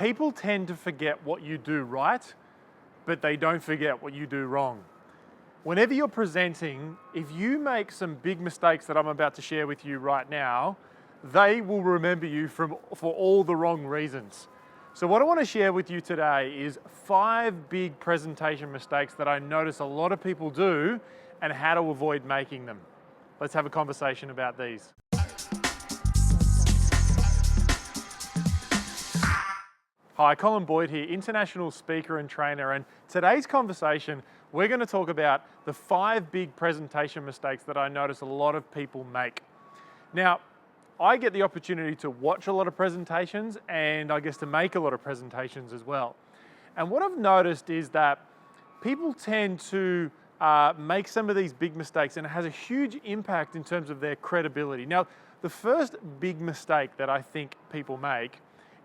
People tend to forget what you do right, but they don't forget what you do wrong. Whenever you're presenting, if you make some big mistakes that I'm about to share with you right now, they will remember you for all the wrong reasons. So what I want to share with you today is 5 big presentation mistakes that I notice a lot of people do and how to avoid making them. Let's have a conversation about these. Hi, Colin here, international speaker and trainer, and today's conversation, we're going to talk about the 5 big presentation mistakes that I notice a lot of people make. Now, I get the opportunity to watch a lot of presentations and I guess to make a lot of presentations as well. And what I've noticed is that people tend to make some of these big mistakes, and it has a huge impact in terms of their credibility. Now, the first big mistake that I think people make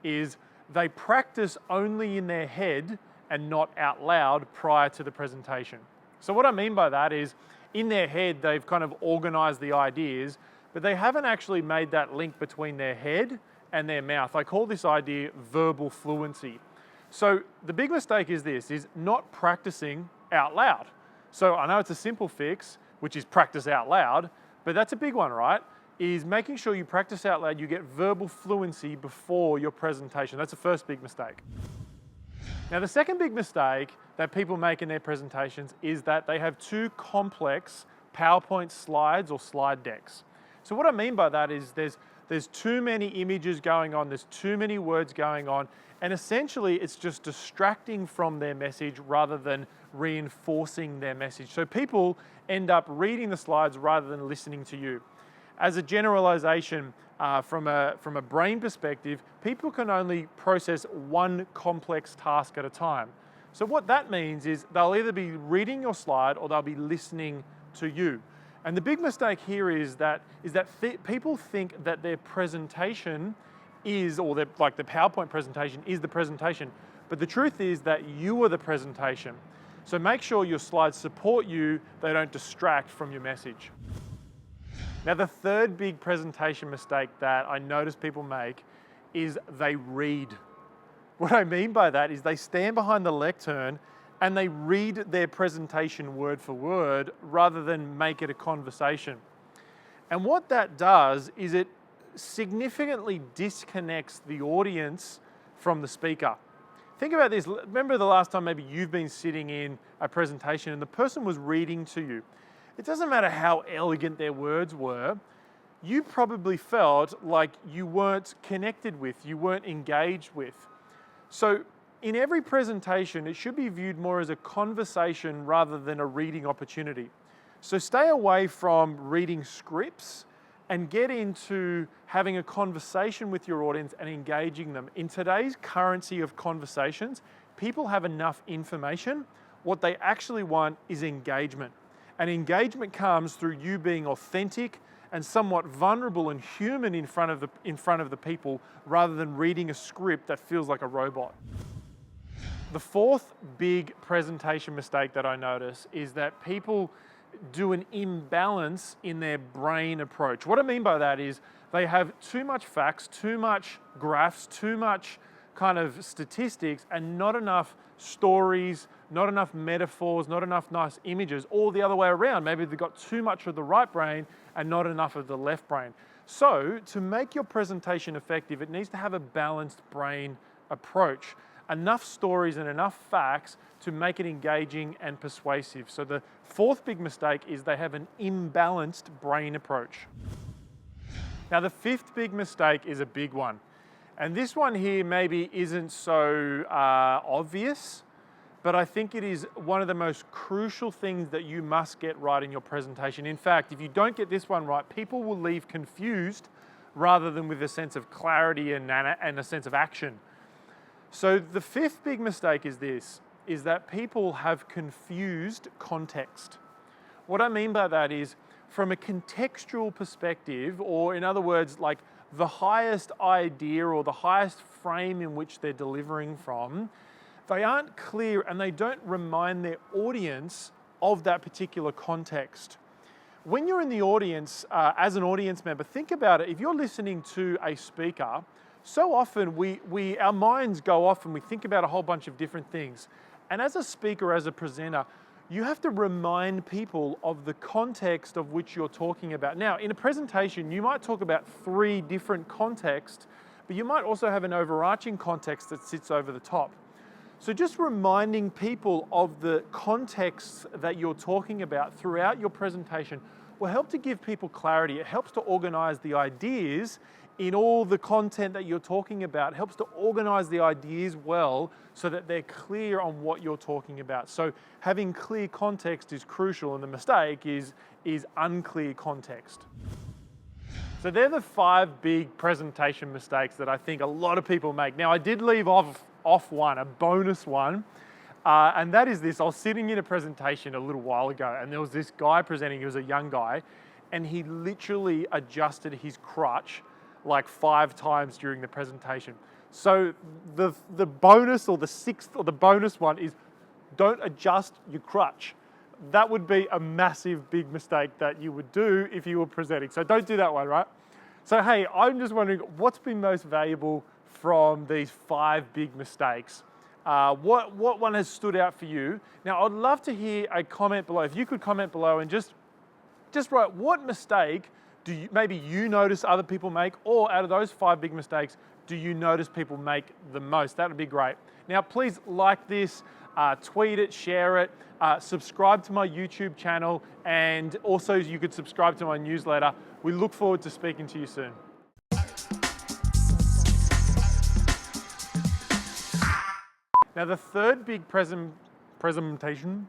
is they practice only in their head and not out loud prior to the presentation. So what I mean by that is, in their head, they've kind of organized the ideas, but they haven't actually made that link between their head and their mouth. I call this idea verbal fluency. So the big mistake is this, is not practicing out loud. So I know it's a simple fix, which is practice out loud, but that's a big one, right? Is making sure you practice out loud, you get verbal fluency before your presentation. That's the first big mistake. Now, the second big mistake that people make in their presentations is that they have too complex PowerPoint slides or slide decks. So what I mean by that is there's too many images going on, there's too many words going on, and essentially it's just distracting from their message rather than reinforcing their message. So people end up reading the slides rather than listening to you. As a generalization, from a brain perspective, people can only process one complex task at a time. So what that means is they'll either be reading your slide or they'll be listening to you. And the big mistake here is that people think that their presentation is, or like the PowerPoint presentation is the presentation. But the truth is that you are the presentation. So make sure your slides support you, they don't distract from your message. Now, the third big presentation mistake that I notice people make is they read. What I mean by that is they stand behind the lectern and they read their presentation word for word rather than make it a conversation. And what that does is it significantly disconnects the audience from the speaker. Think about this. Remember the last time maybe you've been sitting in a presentation and the person was reading to you. It doesn't matter how elegant their words were, you probably felt like you weren't connected with, you weren't engaged with. So in every presentation, it should be viewed more as a conversation rather than a reading opportunity. So stay away from reading scripts and get into having a conversation with your audience and engaging them. In today's currency of conversations, people have enough information. What they actually want is engagement. And engagement comes through you being authentic and somewhat vulnerable and human in front of the people rather than reading a script that feels like a robot. The fourth big presentation mistake that I notice is that people do an imbalance in their brain approach. What I mean by that is they have too much facts, too much graphs, too much kind of statistics, and not enough stories, not enough metaphors, not enough nice images, or the other way around. Maybe they've got too much of the right brain and not enough of the left brain. So to make your presentation effective, it needs to have a balanced brain approach. Enough stories and enough facts to make it engaging and persuasive. So the fourth big mistake is they have an imbalanced brain approach. Now, the fifth big mistake is a big one. And this one here maybe isn't so obvious, but I think it is one of the most crucial things that you must get right in your presentation. In fact, if you don't get this one right, people will leave confused rather than with a sense of clarity and a sense of action. So the fifth big mistake is this, is that people have confused context. What I mean by that is, from a contextual perspective, or in other words, like the highest idea or the highest frame in which they're delivering from, they aren't clear and they don't remind their audience of that particular context. When you're in the audience, as an audience member, think about it. If you're listening to a speaker, so often our minds go off and we think about a whole bunch of different things. And as a speaker, as a presenter, you have to remind people of the context of which you're talking about. Now, in a presentation, you might talk about 3 different contexts, but you might also have an overarching context that sits over the top. So just reminding people of the contexts that you're talking about throughout your presentation will help to give people clarity. It helps to organize the ideas in all the content that you're talking about. It helps to organize the ideas well so that they're clear on what you're talking about. So having clear context is crucial, and the mistake is unclear context. So they're the 5 big presentation mistakes that I think a lot of people make. Now, I did leave off one, a bonus one, and that is this. I was sitting in a presentation a little while ago, and there was this guy presenting. He was a young guy, and he literally adjusted his crutch like 5 times during the presentation. So the bonus, or the 6th, or the bonus one is, don't adjust your crutch. That would be a massive big mistake that you would do if you were presenting. So don't do that one, right? So hey, I'm just wondering, what's been most valuable from these 5 big mistakes? What one has stood out for you? Now, I'd love to hear a comment below. If you could comment below and just write, what mistake do maybe you notice other people make, or out of those 5 big mistakes, do you notice people make the most? That would be great. Now, please like this, tweet it, share it, subscribe to my YouTube channel, and also you could subscribe to my newsletter. We look forward to speaking to you soon. Now, the 3rd big presentation